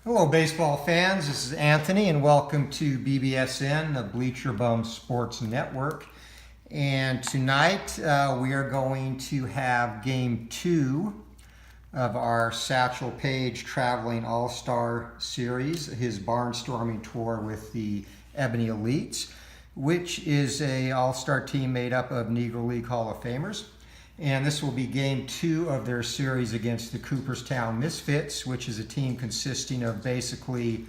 Hello, baseball fans. This is Anthony, and welcome to BBSN, the Bleacher Bum Sports Network. And tonight we are going to have Game 2 of our Satchel Paige Traveling All-Star Series, his Barnstorming tour with the Ebony Elites, which is an all-star team made up of Negro League Hall of Famers. And this will be Game 2 of their series against the Cooperstown Misfits, which is a team consisting of basically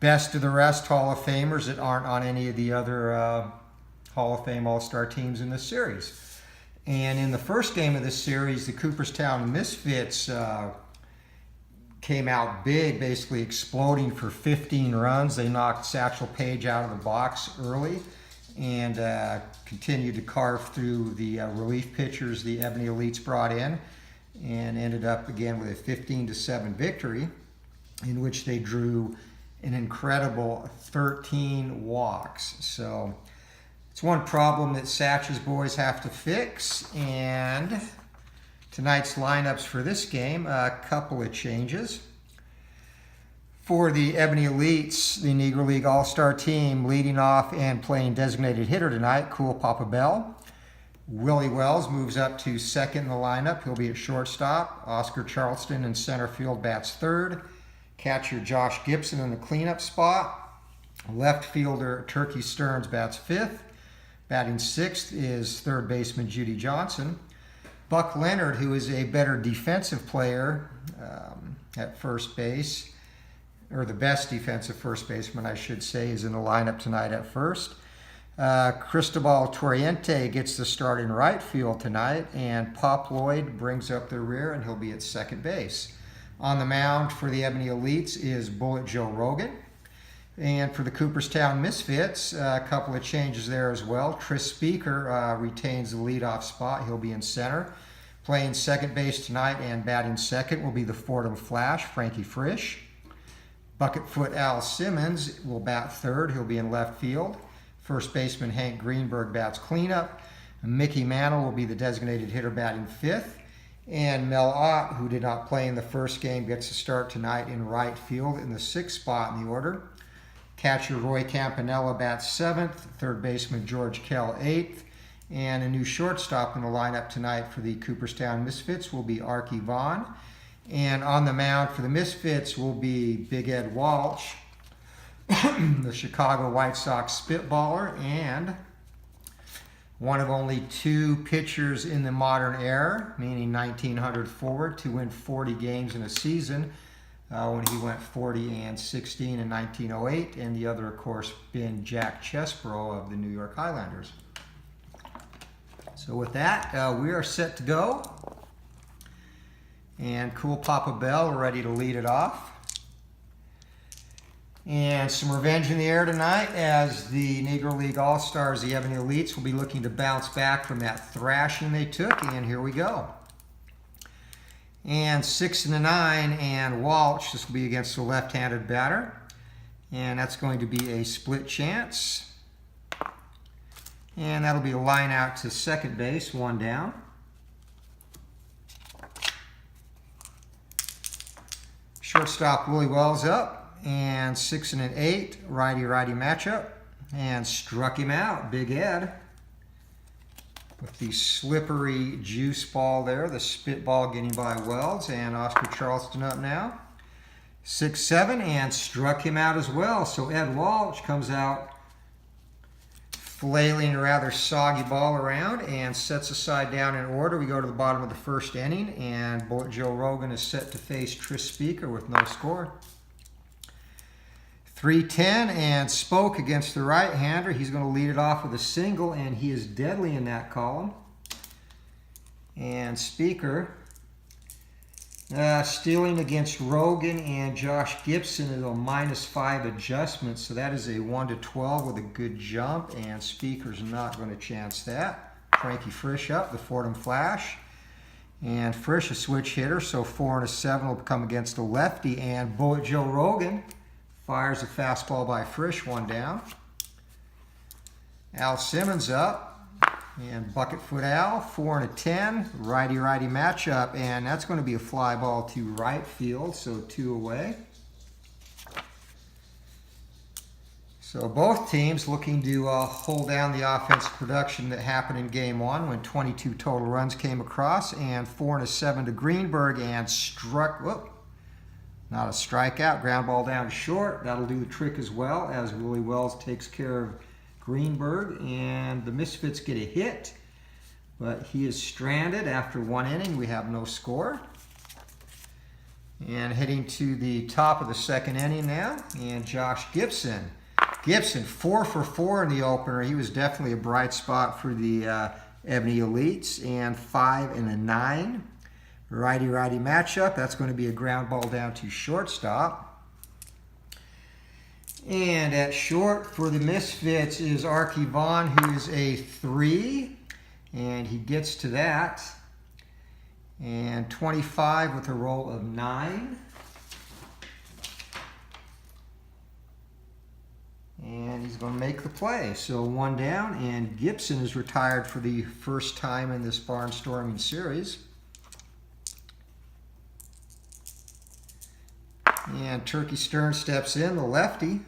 best of the rest Hall of Famers that aren't on any of the other Hall of Fame All-Star teams in this series. And in the first game of this series, the Cooperstown Misfits came out big, basically exploding for 15 runs. They knocked Satchel Paige out of the box early and continued to carve through the relief pitchers the Ebony Elites brought in, and ended up again with a 15-7 victory in which they drew an incredible 13 walks. So it's one problem that Satch's boys have to fix. And tonight's lineups for this game, a couple of changes. For the Ebony Elites, the Negro League All-Star team, leading off and playing designated hitter tonight, Cool Papa Bell. Willie Wells moves up to second in the lineup. He'll be at shortstop. Oscar Charleston in center field bats third. Catcher Josh Gibson in the cleanup spot. Left fielder Turkey Stearns bats fifth. Batting sixth is third baseman Judy Johnson. Buck Leonard, who is a better defensive player at first base, or the best defensive first baseman, I should say, is in the lineup tonight at first. Cristobal Torriente gets the start in right field tonight, and Pop Lloyd brings up the rear, and he'll be at second base. On the mound for the Ebony Elites is Bullet Joe Rogan. And for the Cooperstown Misfits, a couple of changes there as well. Tris Speaker retains the leadoff spot. He'll be in center. Playing second base tonight and batting second will be the Fordham Flash, Frankie Frisch. Bucketfoot Al Simmons will bat third. He'll be in left field. First baseman Hank Greenberg bats cleanup. Mickey Mantle will be the designated hitter batting fifth. And Mel Ott, who did not play in the first game, gets a start tonight in right field in the sixth spot in the order. Catcher Roy Campanella bats seventh. Third baseman George Kell eighth. And a new shortstop in the lineup tonight for the Cooperstown Misfits will be Arky Vaughn. And on the mound for the Misfits will be Big Ed Walsh, the Chicago White Sox spitballer, and one of only two pitchers in the modern era, meaning 1900 forward, to win 40 games in a season when he went 40-16 in 1908. And the other, of course, being Jack Chesbro of the New York Highlanders. So with that, we are set to go. And Cool Papa Bell ready to lead it off. And some revenge in the air tonight as the Negro League All-Stars, the Ebony Elites, will be looking to bounce back from that thrashing they took. And here we go. And 6 and a 9, and Walsh. This will be against the left-handed batter. And that's going to be a split chance. And that'll be a line out to second base, one down. Shortstop Willie Wells up, and 6 and an 8, righty-righty matchup, and struck him out, Big Ed, with the slippery juice ball there, the spitball getting by Wells, and Oscar Charleston up now. 6-7, and struck him out as well. So Ed Walsh comes out flailing a rather soggy ball around and sets the side down in order. We go to the bottom of the first inning, and Bullet Joe Rogan is set to face Tris Speaker with no score. 3-10, and Spoke against the right-hander. He's going to lead it off with a single, and he is deadly in that column. And Speaker stealing against Rogan and Josh Gibson is a -5 adjustment, so that is a 1-12 with a good jump, and Speaker's not going to chance that. Frankie Frisch up, the Fordham Flash. And Frisch a switch hitter, so 4 and a 7 will come against a lefty, and Bullet Joe Rogan fires a fastball by Frisch, one down. Al Simmons up. And Bucketfoot Al, 4 and a 10, righty-righty matchup, and that's going to be a fly ball to right field, so 2 away. So both teams looking to hold down the offensive production that happened in game one when 22 total runs came across, and 4 and a 7 to Greenberg, and struck, whoop, not a strikeout, ground ball down short. That'll do the trick as well, as Willie Wells takes care of Greenberg, and the Misfits get a hit, but he is stranded after 1 inning. We have no score. And heading to the top of the 2nd inning now, and Josh Gibson. Gibson, 4 for 4 in the opener. He was definitely a bright spot for the Ebony Elites, and 5 and a 9. Righty-righty matchup. That's going to be a ground ball down to shortstop. And at short for the Misfits is Arky Vaughn, who is a 3, and he gets to that. And 25 with a roll of 9. And he's going to make the play. So 1 down, and Gibson is retired for the first time in this Barnstorming series. And Turkey Stern steps in, the lefty.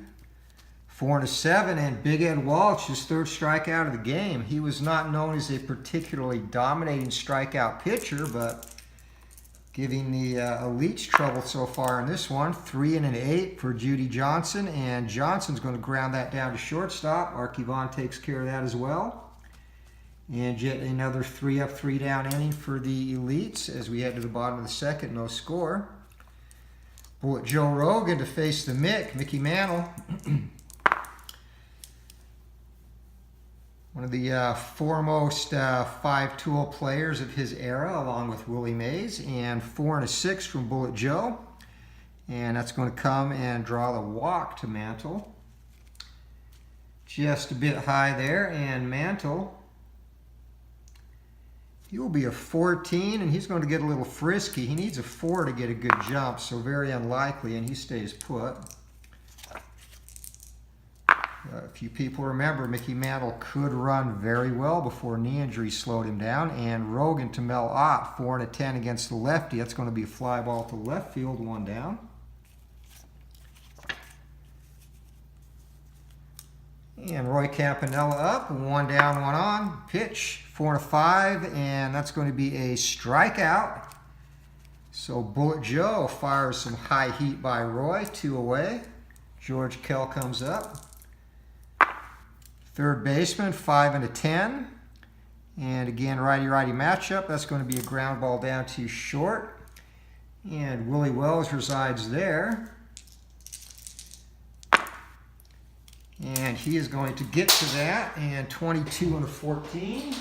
4 and a 7, and Big Ed Walsh, his 3rd strikeout of the game. He was not known as a particularly dominating strikeout pitcher, but giving the Elites trouble so far in this one. 3 and an 8 for Judy Johnson, and Johnson's going to ground that down to shortstop. Arky Vaughn takes care of that as well. And yet another 3 up, 3 down inning for the Elites as we head to the bottom of the 2nd, no score. Bullet Joe Rogan to face the Mickey Mantle. One of the foremost 5-tool players of his era, along with Willie Mays, and 4 and a 6 from Bullet Joe. And that's going to come and draw the walk to Mantle. Just a bit high there, and Mantle, he will be a 14, and he's going to get a little frisky. He needs a 4 to get a good jump, so very unlikely, and he stays put. A few people remember Mickey Mantle could run very well before knee injury slowed him down. And Rogan to Mel Ott, 4 and a 10 against the lefty. That's going to be a fly ball to left field, 1 down. And Roy Campanella up, 1 down, 1 on. Pitch, 4 and a 5, and that's going to be a strikeout. So Bullet Joe fires some high heat by Roy, 2 away. George Kell comes up. 3rd baseman, 5 and a 10. And again, righty-righty matchup. That's going to be a ground ball down to short. And Willie Wells resides there. And he is going to get to that. And 22 and a 14.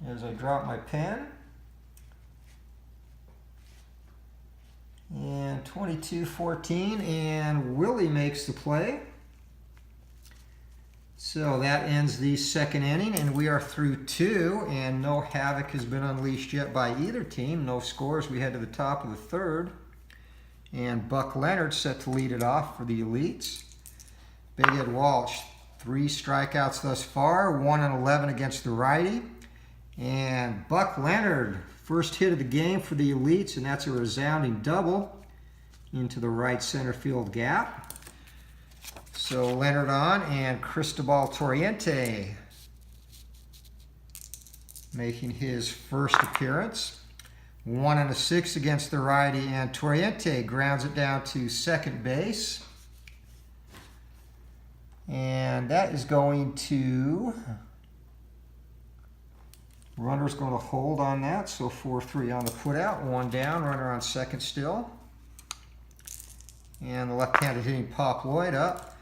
As I drop my pen. And 22-14. And Willie makes the play. So that ends the 2nd inning, and we are through 2, and no havoc has been unleashed yet by either team. No scores. We head to the top of the 3rd, and Buck Leonard set to lead it off for the Elites. Big Ed Walsh, 3 strikeouts thus far, 1 and 11 against the righty. And Buck Leonard, first hit of the game for the Elites, and that's a resounding double into the right center field gap. So Leonard on, and Cristobal Torriente making his first appearance. 1 and a 6 against the righty, and Torriente grounds it down to 2nd base. And that is going to, runner's going to hold on that, so 4-3 on the putout, 1 down, runner on 2nd still. And the left-handed hitting Pop Lloyd up.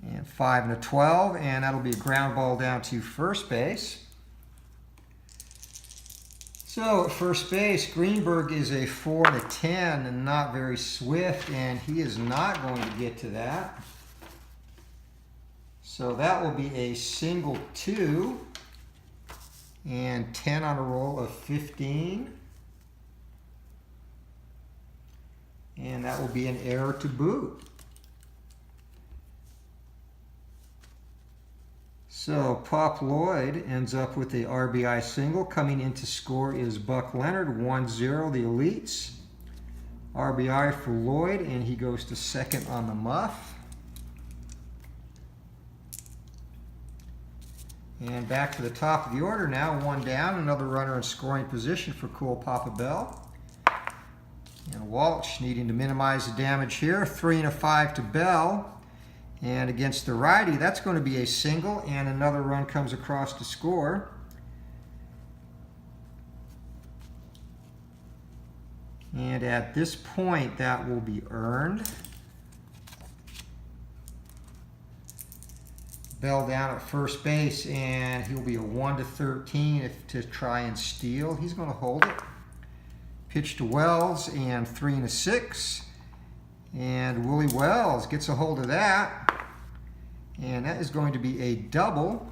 And 5 and a 12, and that'll be a ground ball down to 1st base. So at 1st base, Greenberg is a 4 and a 10 and not very swift, and he is not going to get to that. So that will be a single 2 and 10 on a roll of 15. And that will be an error to boot. So Pop Lloyd ends up with the RBI single. Coming in to score is Buck Leonard, 1-0, the Elites. RBI for Lloyd, and he goes to 2nd on the muff. And back to the top of the order now, one down, another runner in scoring position for Cool Papa Bell. And Walsh needing to minimize the damage here, 3 and a 5 to Bell. And against the righty, that's going to be a single, and another run comes across to score. And at this point, that will be earned. Bell down at first base, and he'll be a 1 to 13 to try and steal. He's going to hold it. Pitch to Wells, and 3 and a 6. And Willie Wells gets a hold of that. And that is going to be a double.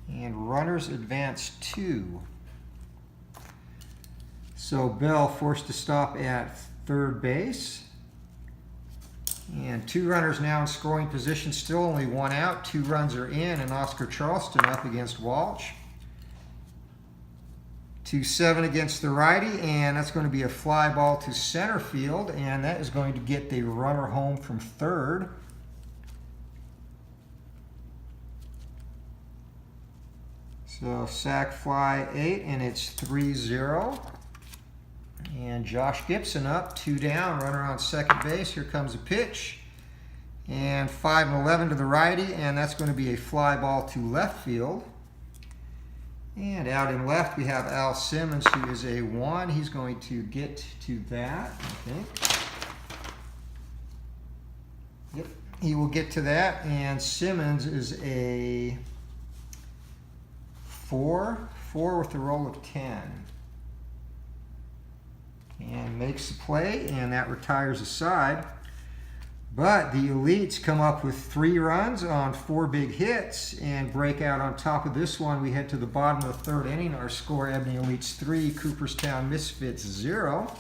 And runners advance 2. So Bell forced to stop at third base. And 2 runners now in scoring position, still only 1 out. 2 runs are in, and Oscar Charleston up against Walsh. 2-7 against the righty, and that's going to be a fly ball to center field, and that is going to get the runner home from third. So sac fly 8, and it's 3-0. And Josh Gibson up, 2 down, runner on second base. Here comes a pitch. And 5 and 11 to the righty, and that's going to be a fly ball to left field. And out in left, we have Al Simmons, who is a 1. He's going to get to that, I think. Yep, he will get to that. And Simmons is a 4 with a roll of 10. And makes the play, and that retires a side. But the Elites come up with 3 runs on 4 big hits and break out on top of this one. We head to the bottom of the 3rd inning. Our score, Ebony Elites 3, Cooperstown Misfits 0.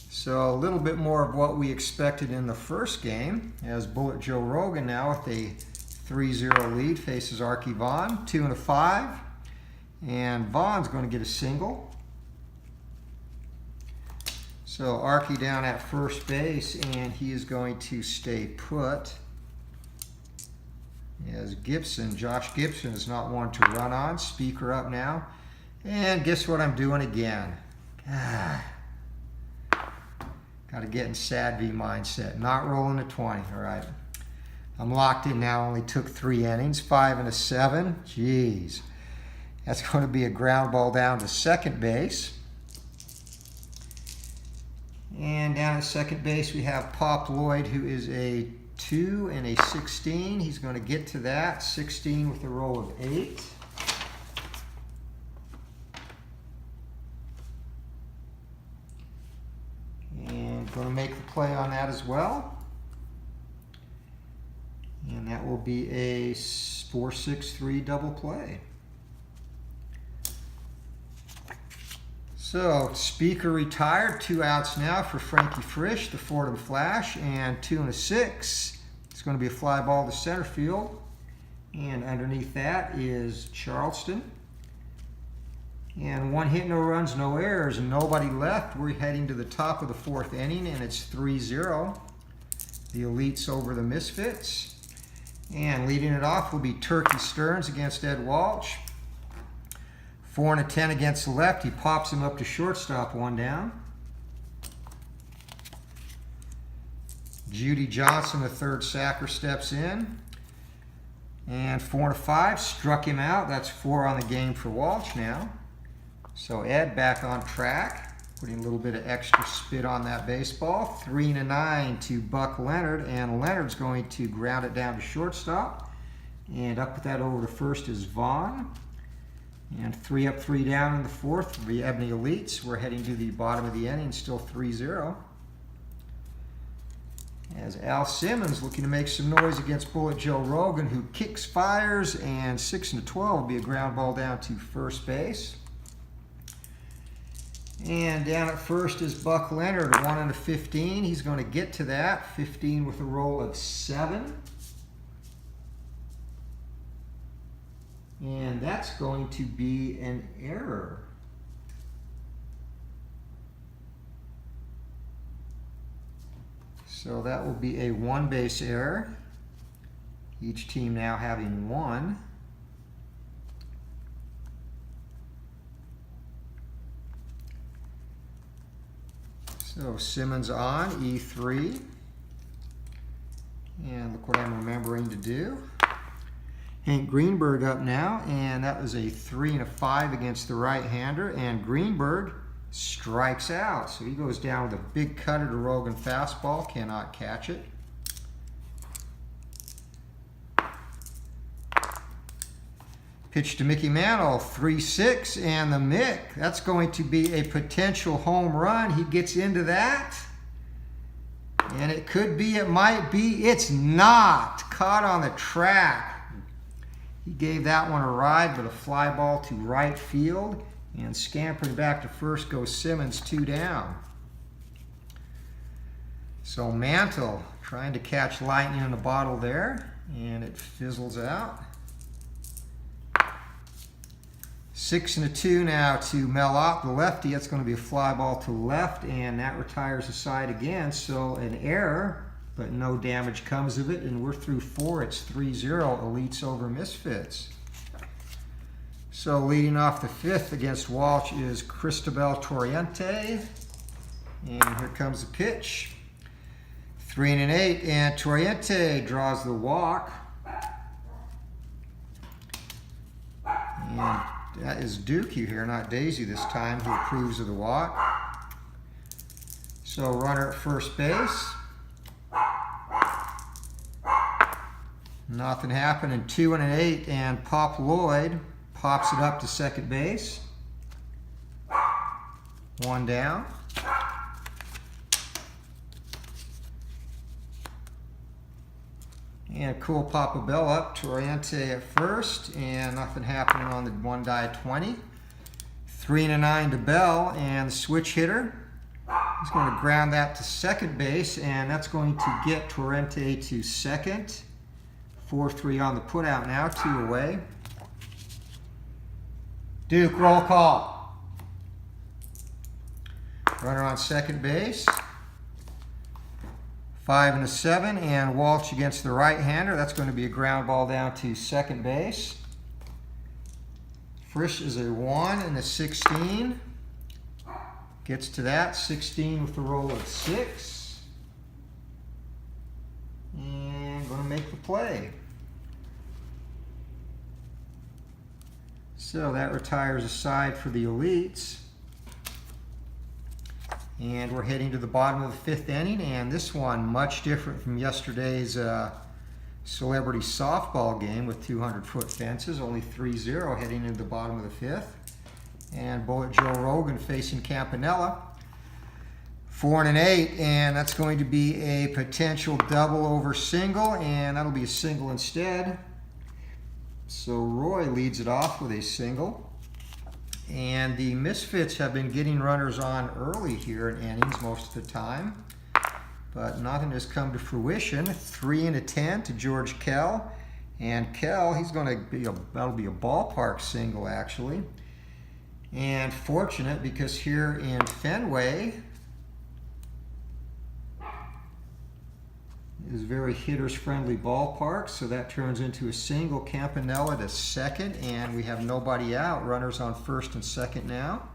So a little bit more of what we expected in the first game, as Bullet Joe Rogan now with a 3-0 lead faces Arky Vaughn, 2 and a 5. And Vaughn's going to get a single. So Arky down at first base, and he is going to stay put. As Gibson, Josh Gibson is not one to run on. Speaker up now. And guess what I'm doing again? Got to get in SADV mindset. Not rolling a 20, all right. I'm locked in now, only took 3 innings, 5 and a 7. Jeez. That's going to be a ground ball down to second base. And down at second base, we have Pop Lloyd, who is a 2 and a 16. He's going to get to that. 16 with a roll of 8. And going to make the play on that as well. And that will be a 4-6-3 double play. So, Speaker retired, 2 outs now for Frankie Frisch, the Fordham Flash, and 2 and a 6. It's going to be a fly ball to center field. And underneath that is Charleston. And 1 hit, no runs, no errors, and nobody left. We're heading to the top of the 4th inning, and it's 3-0. The Elites over the Misfits. And leading it off will be Turkey Stearns against Ed Walsh. 4 and a 10 against the left. He pops him up to shortstop, 1 down. Judy Johnson, the 3rd sacker, steps in. And 4 and a 5, struck him out. That's 4 on the game for Walsh now. So Ed back on track, putting a little bit of extra spit on that baseball. 3 and a 9 to Buck Leonard, and Leonard's going to ground it down to shortstop. And up with that over to first is Vaughn. And 3 up, 3 down in the 4th for the Ebony Elites. We're heading to the bottom of the inning, still 3-0. As Al Simmons looking to make some noise against Bullet Joe Rogan, who kicks, fires, and 6 and a 12 will be a ground ball down to first base. And down at first is Buck Leonard, 1 and a 15. He's going to get to that, 15 with a roll of 7. And that's going to be an error. So that will be a 1 base error. Each team now having 1. So Simmons on, E3. And look what I'm remembering to do. Hank Greenberg up now, and that was a 3 and a 5 against the right-hander, and Greenberg strikes out. So he goes down with a big cutter to Rogan fastball, cannot catch it. Pitch to Mickey Mantle, 3-6, and the Mick, that's going to be a potential home run. He gets into that, and it could be, it might be, it's not. Caught on the track. He gave that one a ride, but a fly ball to right field, and scampering back to first goes Simmons, 2 down. So Mantle trying to catch lightning in a bottle there, and it fizzles out. 6 and a 2 now to Melott, the lefty. That's going to be a fly ball to left, and that retires the side again. So an error, but no damage comes of it, and we're through 4. It's 3-0, Elites over Misfits. So leading off the 5th against Walsh is Cristobal Torriente, and here comes the pitch. 3 and an 8, and Torriente draws the walk. And that is Dookie here, not Daisy this time, who approves of the walk. So runner at first base. Nothing happened in 2 and an 8, and Pop Lloyd pops it up to second base. 1 down. And cool Papa Bell up, Torriente at first, and nothing happening on the 1 die 20. 3 and a 9 to Bell, and the switch hitter is going to ground that to second base, and that's going to get Torriente to second. 4-3 on the putout now, 2 away. Duke, roll call. Runner on second base. 5 and a 7, and Walsh against the right-hander. That's going to be a ground ball down to second base. Frisch is a 1 and a 16. Gets to that, 16 with a roll of 6. And going to make the play. So that retires a side for the Elites. And we're heading to the bottom of the 5th inning, and this one much different from yesterday's celebrity softball game with 200-foot fences, only 3-0 heading into the bottom of the 5th. And Bullet Joe Rogan facing Campanella. 4 and an 8, and that's going to be a potential double over single, and that'll be a single instead. So Roy leads it off with a single. And the Misfits have been getting runners on early here in innings most of the time, but nothing has come to fruition. 3 and a 10 to George Kell, and Kell, he's going to be that'll be a ballpark single actually. And fortunate because here in Fenway is a very hitters-friendly ballpark, so that turns into a single. Campanella to second, and we have nobody out. Runners on first and second now.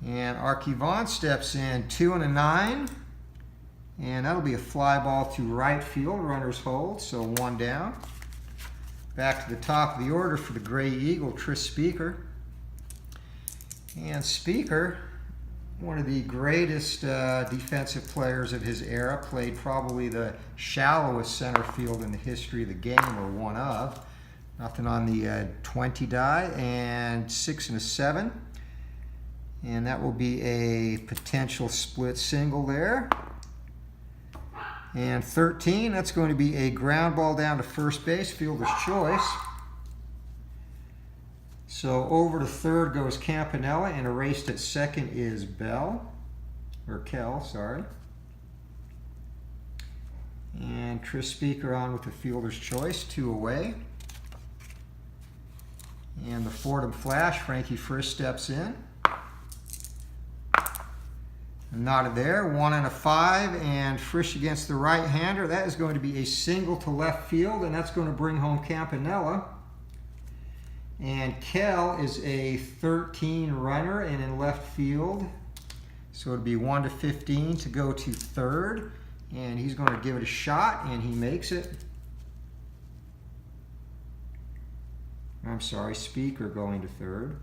And Archivon steps in, 2 and a 9, and that'll be a fly ball to right field. Runners hold, so 1 down. Back to the top of the order for the Gray Eagle, Tris Speaker. And Speaker, one of the greatest defensive players of his era, played probably the shallowest center field in the history of the game, or one of. Nothing on the 20 die, and 6 and a 7. And that will be a potential split single there. And 13, that's going to be a ground ball down to first base, fielder's choice. So over to third goes Campanella, and erased at second is Bell, or Kell, sorry. And Tris Speaker on with the fielder's choice, 2 away. And the Fordham Flash, Frankie Frisch steps in. Knotted there, 1 and a 5, and Frisch against the right-hander. That is going to be a single to left field, and that's going to bring home Campanella. And Kell is a 13 runner and in left field. So it'll be 1 to 15 to go to third. And he's going to give it a shot, and he makes it. I'm sorry, Speaker going to third.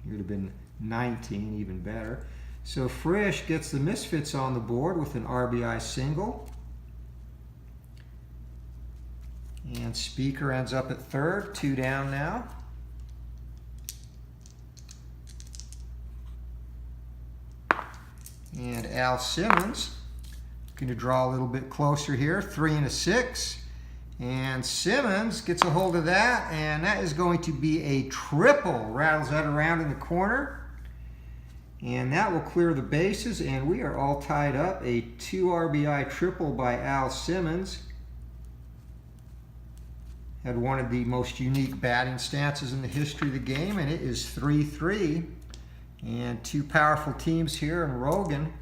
It would have been 19, even better. So Frisch gets the Misfits on the board with an RBI single. And Speaker ends up at third, 2 down now. And Al Simmons going to draw a little bit closer here, 3 and a 6. And Simmons gets a hold of that, and that is going to be a triple. Rattles that around in the corner. And that will clear the bases, and we are all tied up. A 2 RBI triple by Al Simmons. Had one of the most unique batting stances in the history of the game, and it is 3-3. And 2 powerful teams here, and Rogan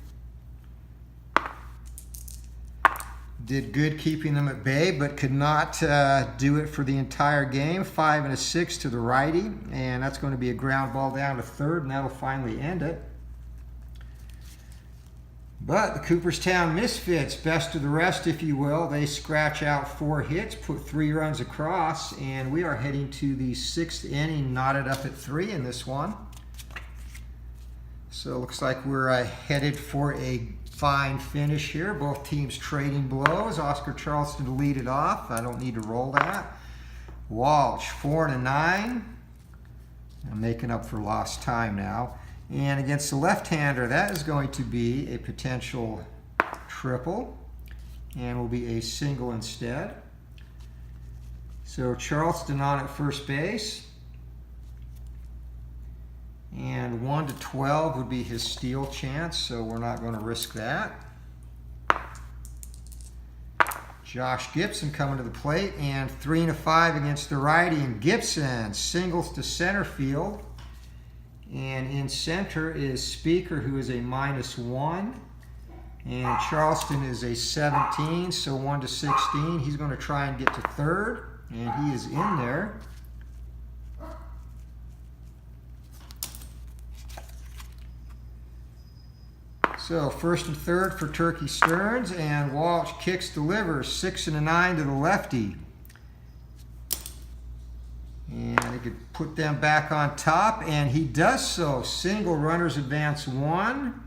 did good keeping them at bay, but could not do it for the entire game. 5 and a 6 to the righty, and that's going to be a ground ball down to third, and that'll finally end it. But the Cooperstown Misfits, best of the rest, if you will, they scratch out 4 hits, put 3 runs across, and we are heading to the 6th inning, knotted up at 3 in this one. So it looks like we're headed for a fine finish here. Both teams trading blows. Oscar Charleston to lead it off. I don't need to roll that. Walsh, 4 and a 9. I'm making up for lost time now. And against the left-hander, that is going to be a potential triple, and will be a single instead. So Charleston on at first base. And 1 to 12 would be his steal chance, so we're not going to risk that. Josh Gibson coming to the plate, and 3 and a 5 against the righty, and Gibson singles to center field. And in center is Speaker, who is a -1. And Charleston is a 17, so 1 to 16. He's going to try and get to third, and he is in there. So first and third for Turkey Stearns, and Walsh kicks, delivers, 6 and a 9 to the lefty. And he could put them back on top, and he does so. Single, runners advance 1.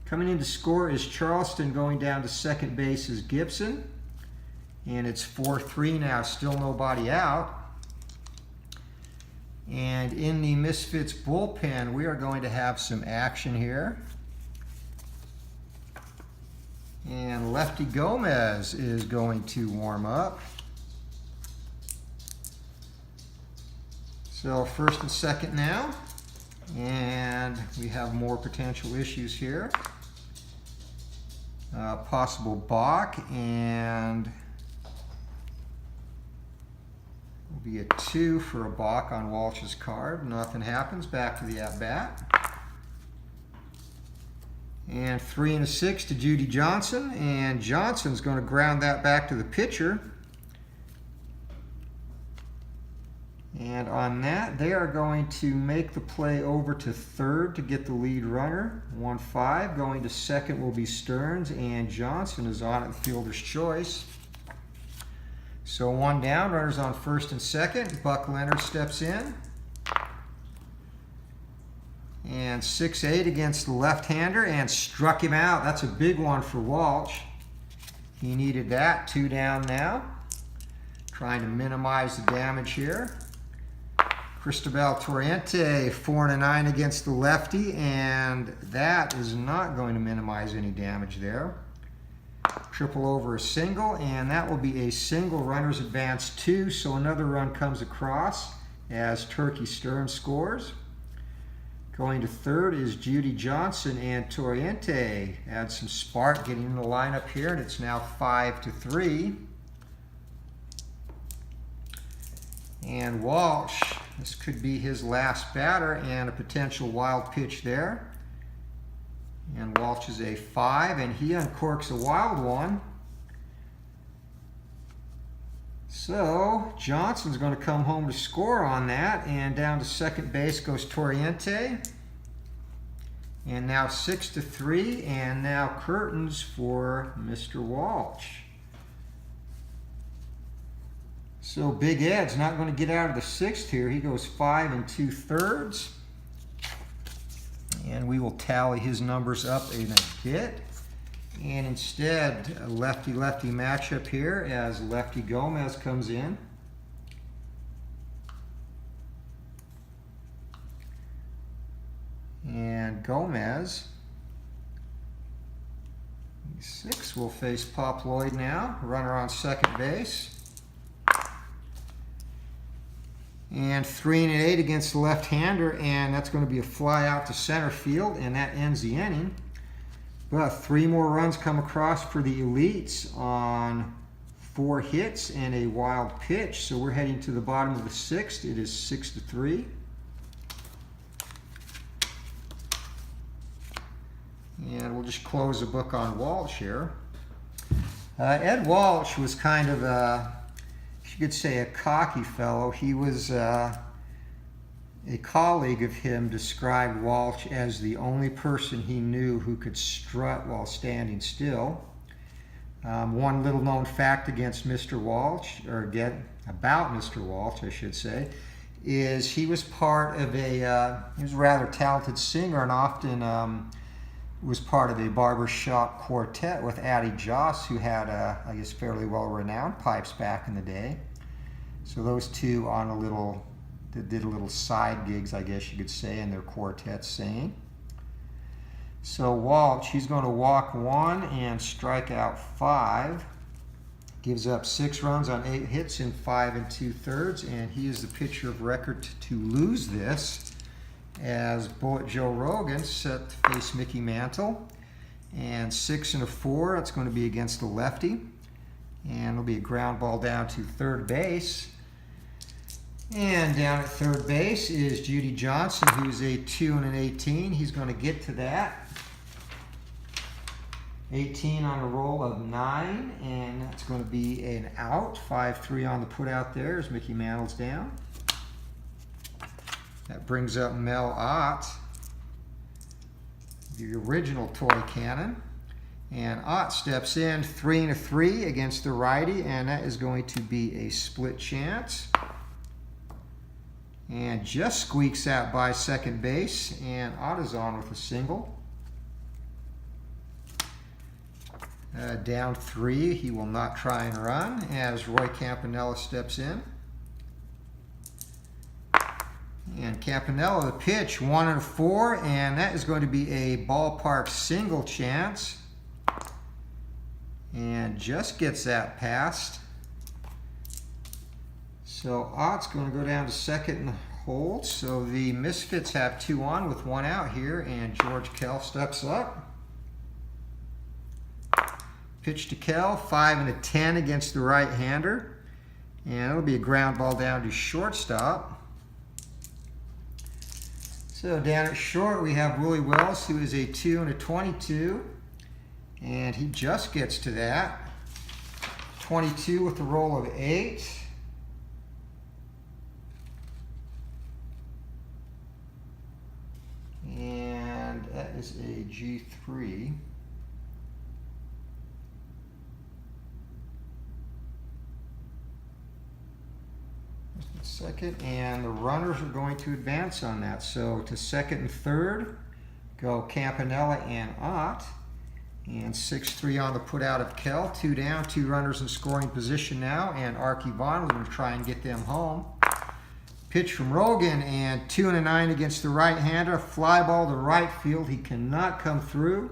Coming in to score is Charleston. Going down to second base is Gibson. And it's 4-3 now, still nobody out. And in the Misfits bullpen, we are going to have some action here. And Lefty Gomez is going to warm up. So first and second now, and we have more potential issues here. Possible balk, and will be a 2 for a balk on Walsh's card. Nothing happens, back to the at-bat. And 3 and a 6 to Judy Johnson, and Johnson's going to ground that back to the pitcher. And on that, they are going to make the play over to third to get the lead runner. 1-5. Going to second will be Stearns, and Johnson is on at the fielder's choice. So 1 down, runners on first and second. Buck Leonard steps in. And 6-8 against the left-hander, and struck him out. That's a big one for Walsh. He needed that. 2 down now. Trying to minimize the damage here. Cristobal Torrente, 4 and a 9 against the lefty, and that is not going to minimize any damage there. Triple over a single, and that will be a single. Runners advance 2, so another run comes across as Turkey Stearns scores. Going to third is Judy Johnson, and Torrente adds some spark getting in the lineup here, and it's now 5-3. And Walsh, this could be his last batter, and a potential wild pitch there. And Walsh is a 5, and he uncorks a wild one. So Johnson's going to come home to score on that, and down to second base goes Torriente. And now 6-3, and now curtains for Mr. Walsh. So Big Ed's not going to get out of the 6th here. He goes 5 2/3. And we will tally his numbers up in a bit. And instead, a lefty-lefty matchup here as Lefty Gomez comes in. And Gomez, 6, will face Pop Lloyd now, runner on second base. And 3 8 against the left-hander, and that's going to be a fly out to center field, and that ends the inning. But 3 more runs come across for the Elites on 4 hits and a wild pitch. So we're heading to the bottom of the 6th. It is 6-3. And we'll just close the book on Walsh here. Ed Walsh was kind of you could say a cocky fellow. He was a colleague of him described Walsh as the only person he knew who could strut while standing still. One little known fact against Mr. Walsh, or about Mr. Walsh, I should say, is he was part of he was a rather talented singer, and often was part of a barbershop quartet with Addie Joss, who had, I guess, fairly well-renowned pipes back in the day. So those two did a little side gigs, I guess you could say, in their quartet singing. So Walsh, he's going to walk 1 and strike out 5. Gives up 6 runs on 8 hits in 5 2/3, and he is the pitcher of record to lose this, as Bullet Joe Rogan set to face Mickey Mantle. And 6 4, that's going to be against the lefty. And it'll be a ground ball down to third base. And down at third base is Judy Johnson, who's a 2 18. He's going to get to that. 18 on a roll of 9, and that's going to be an out. 5-3 on the put out there as Mickey Mantle's down. That brings up Mel Ott, the original toy cannon. And Ott steps in 3 3 against the righty, and that is going to be a split chance. And just squeaks out by second base, and Ott is on with a single. Down 3, he will not try and run as Roy Campanella steps in. And Campanella, the pitch, 1 4, and that is going to be a ballpark single chance. And just gets that past. So Ott's going to go down to second and hold. So the Misfits have 2 on with 1 out here, and George Kell steps up. Pitch to Kell, 5 10 against the right-hander. And it'll be a ground ball down to shortstop. So down at short, we have Willie Wells, who is a 2 22. And he just gets to that. 22 with a roll of 8. And that is a G3. Second, and the runners are going to advance on that. So to second and third go Campanella and Ott. And 6-3 on the put out of Kell. 2 down, 2 runners in scoring position now, and Arky Vaughn is going to try and get them home. Pitch from Rogan, and 2 9 against the right-hander. Fly ball to right field. He cannot come through.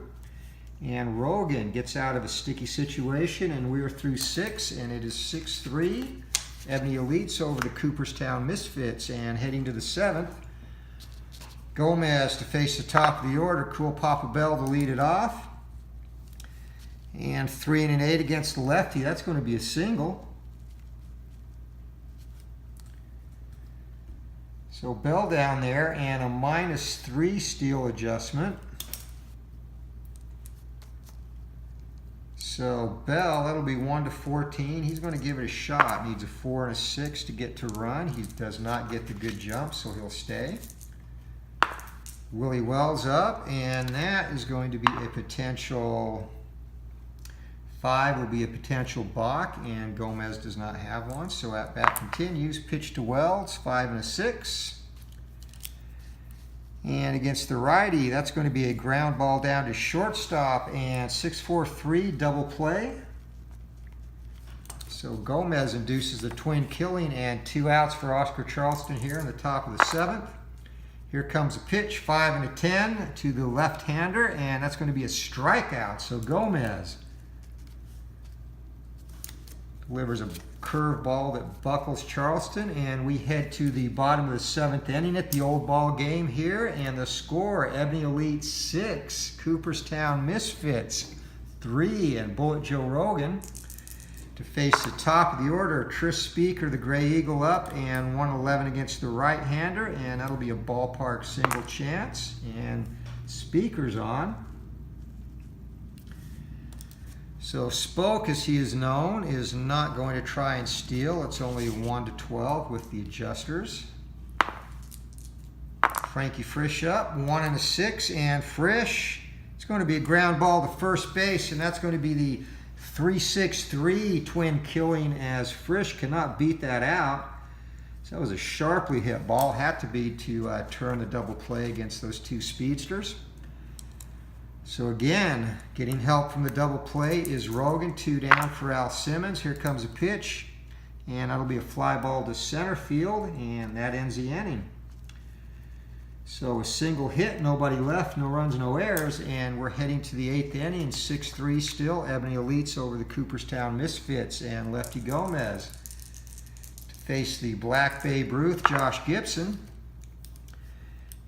And Rogan gets out of a sticky situation, and we are through 6, and it is 6-3. Ebony Elites over the Cooperstown Misfits, and heading to the 7th. Gomez to face the top of the order. Cool Papa Bell to lead it off. And 3 8 against the lefty. That's going to be a single. So Bell down there, and a -3 steal adjustment. So Bell, that'll be 1 to 14. He's going to give it a shot. Needs a 4 and a 6 to get to run. He does not get the good jump, so he'll stay. Willie Wells up, and that is going to be a potential 5 will be a potential balk, and Gomez does not have one. So at bat continues. Pitch to Wells, 5 and a 6. And against the righty, that's going to be a ground ball down to shortstop, and 6-4-3 double play. So Gomez induces the twin killing, and 2 outs for Oscar Charleston here in the top of the 7th. Here comes a pitch, 5 and a 10 to the left-hander, and that's going to be a strikeout. So Gomez delivers a curveball that buckles Charleston, and we head to the bottom of the 7th inning at the old ball game here, and the score, Ebony Elites 6, Cooperstown Misfits 3, and Bullet Joe Rogan to face the top of the order. Tris Speaker, the Gray Eagle, up, and 111 against the right-hander, and that'll be a ballpark single chance, and Speaker's on. So Spoke, as he is known, is not going to try and steal. It's only 1 to 12 with the adjusters. Frankie Frisch up, 1 and a 6, and Frisch, it's going to be a ground ball to first base, and that's going to be the 3-6-3 twin killing, as Frisch cannot beat that out. So that was a sharply hit ball. Had to be to turn the double play against those 2 speedsters. So again, getting help from the double play is Rogan. 2 down for Al Simmons. Here comes a pitch, and that'll be a fly ball to center field, and that ends the inning. So a single hit, nobody left, no runs, no errors, and we're heading to the 8th inning. 6-3 still, Ebony Elites over the Cooperstown Misfits, and Lefty Gomez to face the Black Babe Ruth, Josh Gibson.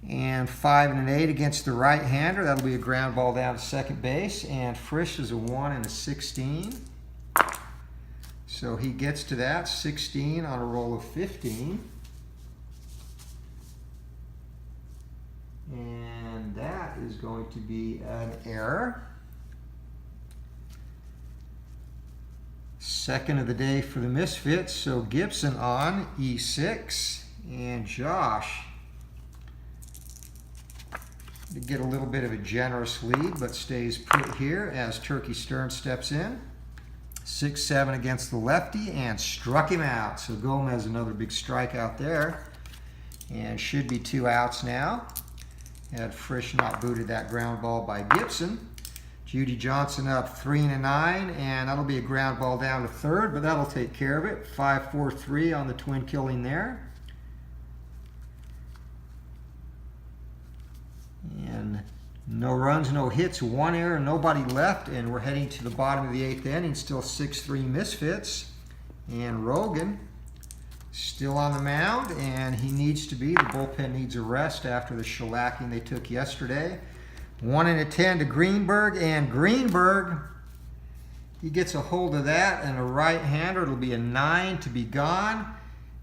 And 5 and an 8 against the right-hander. That'll be a ground ball down to second base. And Frisch is a 1 and a 16. So he gets to that, 16 on a roll of 15. And that is going to be an error. Second of the day for the Misfits. So Gibson on E6, and Josh to get a little bit of a generous lead, but stays put here as Turkey Stern steps in. 6-7 against the lefty, and struck him out. So Gomez, another big strikeout there, and should be 2 outs now. Had Frisch not booted that ground ball by Gibson. Judy Johnson up 3 and a 9, and that'll be a ground ball down to third, but that'll take care of it. 5-4-3 on the twin killing there. And no runs, no hits, 1 error, nobody left, and we're heading to the bottom of the 8th inning. Still 6-3 Misfits, and Rogan still on the mound, and he needs to be. The bullpen needs a rest after the shellacking they took yesterday. 1 and a 10 to Greenberg, and Greenberg, he gets a hold of that, and a right-hander. It'll be a 9 to be gone.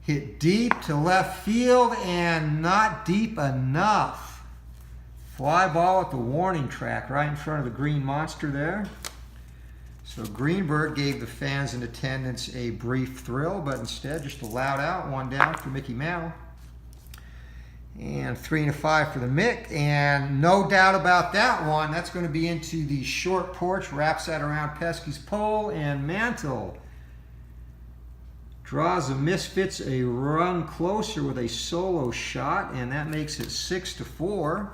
Hit deep to left field, and not deep enough. Fly ball at the warning track right in front of the green monster there. So Greenberg gave the fans in attendance a brief thrill, but instead just a loud out. 1 down for Mickey Mao. And 3 and a 5 for the Mick. And no doubt about that one. That's going to be into the short porch. Wraps that around Pesky's pole, and Mantle draws the Misfits a run closer with a solo shot, and that makes it 6-4.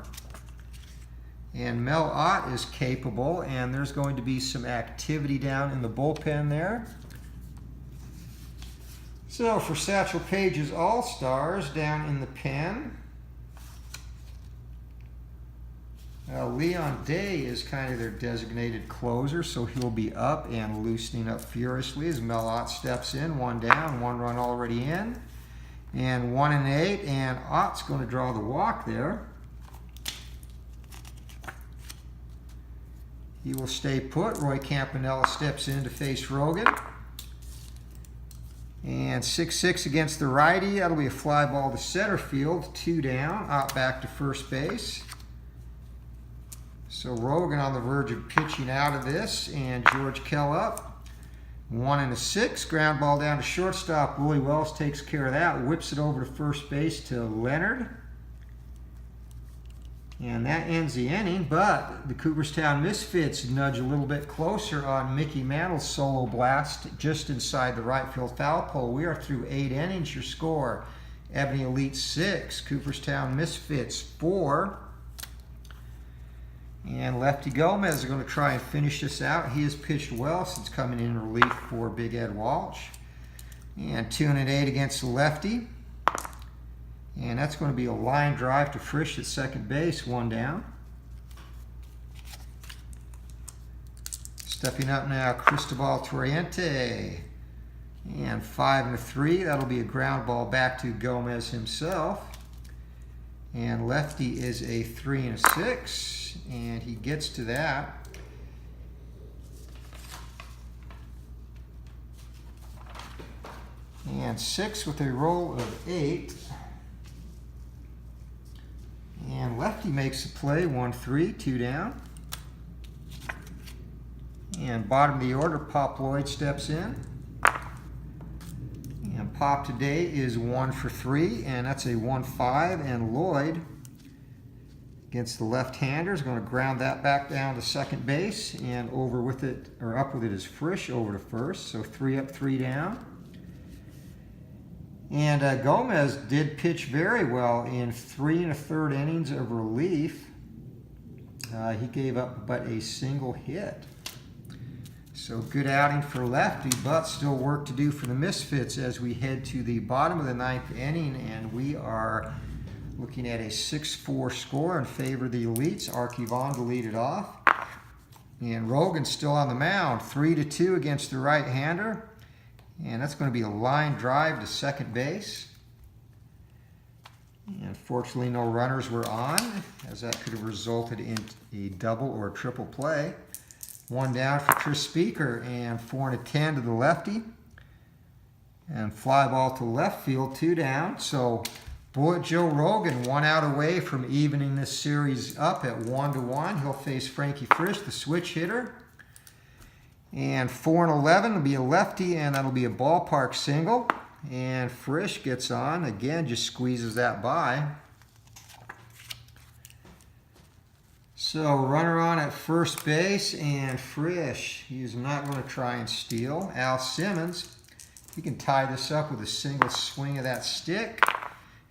And Mel Ott is capable, and there's going to be some activity down in the bullpen there. So for Satchel Paige's All-Stars down in the pen, Leon Day is kind of their designated closer, so he'll be up and loosening up furiously as Mel Ott steps in. 1 down, 1 run already in, and 1 and 8, and Ott's going to draw the walk there. He will stay put. Roy Campanella steps in to face Rogan. And 6-6 against the righty. That'll be a fly ball to center field. 2 down. Out back to first base. So So Rogan on the verge of pitching out of this, and George Kell up. 1 and a 6, ground ball down to shortstop. Willie Wells takes care of that, whips it over to first base to Leonard. And that ends the inning, but the Cooperstown Misfits nudge a little bit closer on Mickey Mantle's solo blast just inside the right field foul pole. We are through 8 innings. Your score, Ebony Elites 6, Cooperstown Misfits 4. And Lefty Gomez is going to try and finish this out. He has pitched well since coming in relief for Big Ed Walsh. And 2 and 8 against the lefty. And that's going to be a line drive to Frisch at second base, 1 down. Stepping up now, Cristobal Torriente. And 5 and a 3. That'll be a ground ball back to Gomez himself. And lefty is a 3 and a 6. And he gets to that. And 6 with a roll of 8. And lefty makes a play, 1-3, 2 down. And bottom of the order, Pop Lloyd steps in. And Pop today is 1 for 3, and that's a 1-5. And Lloyd, against the left-hander, is going to ground that back down to second base, and over with it, or up with it, is Frisch over to first. So 3 up, 3 down. And Gomez did pitch very well in 3 1/3 innings of relief. He gave up but a single hit. So good outing for lefty, but still work to do for the Misfits as we head to the bottom of the 9th inning, and we are looking at a 6-4 score in favor of the Elites. Archivon to lead it off. And Rogan's still on the mound, 3-2 against the right-hander. And that's going to be a line drive to second base. And fortunately, no runners were on, as that could have resulted in a double or a triple play. 1 down for Chris Speaker, and 4 and a 10 to the lefty. And fly ball to left field, 2 down. So Bullet Joe Rogan 1 out away from evening this series up at 1-1. He'll face Frankie Frisch, the switch hitter. And 4 and 11 will be a lefty, and that'll be a ballpark single. And Frisch gets on, again, just squeezes that by. So runner on at first base, and Frisch, he's not going to try and steal. Al Simmons, he can tie this up with a single swing of that stick.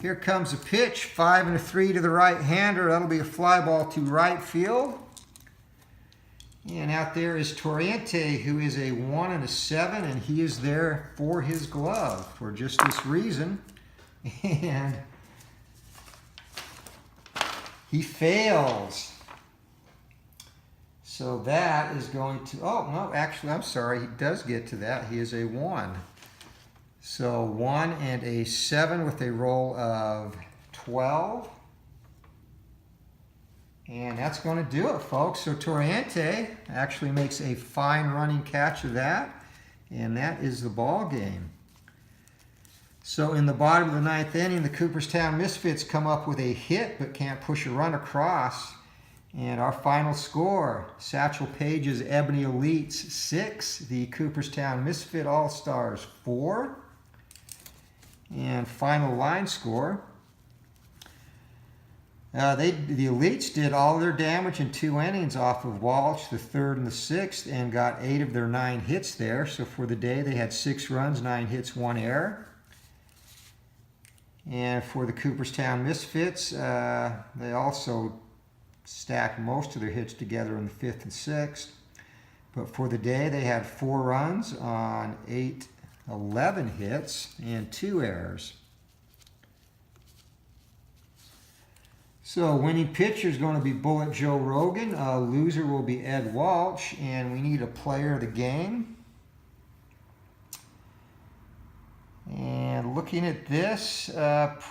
Here comes a pitch, 5 and a 3 to the right-hander. That'll be a fly ball to right field. And out there is Torriente, who is a 1 and a 7, and he is there for his glove for just this reason. And he fails. So that is going to, oh, no, actually, I'm sorry, he does get to that. He is a 1. So 1 and a 7 with a roll of 12. And that's going to do it, folks. So Torriente actually makes a fine running catch of that. And that is the ball game. So in the bottom of the 9th inning, the Cooperstown Misfits come up with a hit but can't push a run across. And our final score, Satchel Paige's Ebony Elites 6, the Cooperstown Misfit All-Stars 4. And final line score, the Elites did all their damage in 2 innings off of Walsh, the 3rd and the 6th, and got 8 of their 9 hits there. So for the day, they had 6 runs, 9 hits, 1 error. And for the Cooperstown Misfits, they also stacked most of their hits together in the 5th and 6th. But for the day, they had 4 runs on 11 hits and 2 errors. So winning pitcher is going to be Bullet Joe Rogan. Loser will be Ed Walsh. And we need a player of the game. And looking at this,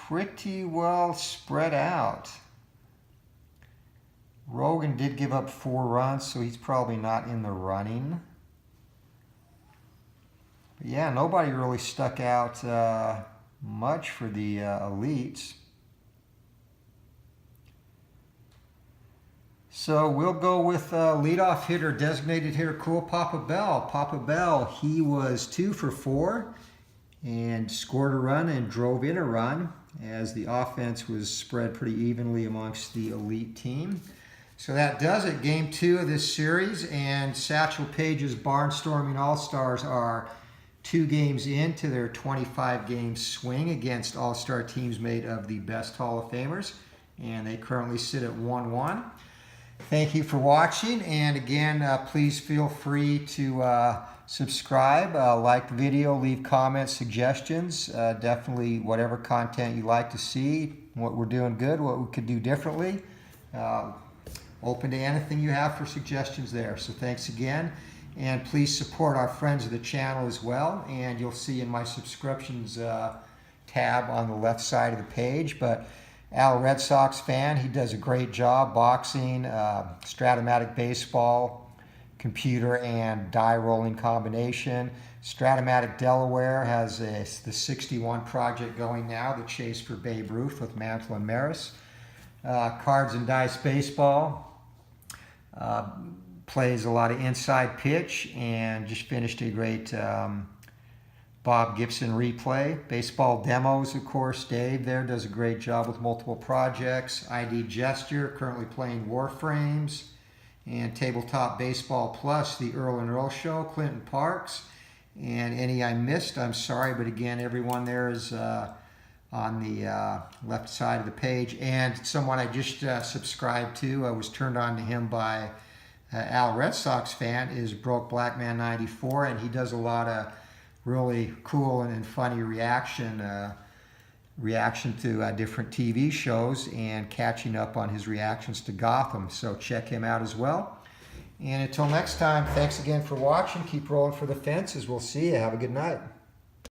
pretty well spread out. Rogan did give up 4 runs, so he's probably not in the running. But yeah, nobody really stuck out much for the Elites. So we'll go with leadoff hitter, designated hitter, Cool Papa Bell. Papa Bell, he was 2 for 4 and scored a run and drove in a run as the offense was spread pretty evenly amongst the elite team. So that does it. Game 2 of this series, and Satchel Paige's Barnstorming All-Stars are 2 games into their 25-game swing against All-Star teams made of the best Hall of Famers, and they currently sit at 1-1. Thank you for watching, and again, please feel free to subscribe, like the video, leave comments, suggestions, definitely whatever content you like to see, what we're doing good, what we could do differently. Open to anything you have for suggestions there. So thanks again, and please support our friends of the channel as well, and you'll see in my subscriptions tab on the left side of the page. But Al, Red Sox fan, he does a great job boxing, Strat-O-Matic baseball, computer and die rolling combination. Strat-O-Matic Delaware has the 61 project going now, the chase for Babe Ruth with Mantle and Maris. Cards and dice baseball, plays a lot of inside pitch, and just finished a great Bob Gibson replay. Baseball demos, of course, Dave there does a great job with multiple projects. ID Gesture, currently playing Warframes. And Tabletop Baseball Plus, the Earl and Earl Show, Clinton Parks. And any I missed, I'm sorry, but again, everyone there is on the left side of the page. And someone I just subscribed to, I was turned on to him by Al, Red Sox fan, is Broke Black Man 94, and he does a lot of really cool and funny reaction to different TV shows, and catching up on his reactions to Gotham. So check him out as well. And until next time, thanks again for watching. Keep rolling for the fences. We'll see you. Have a good night.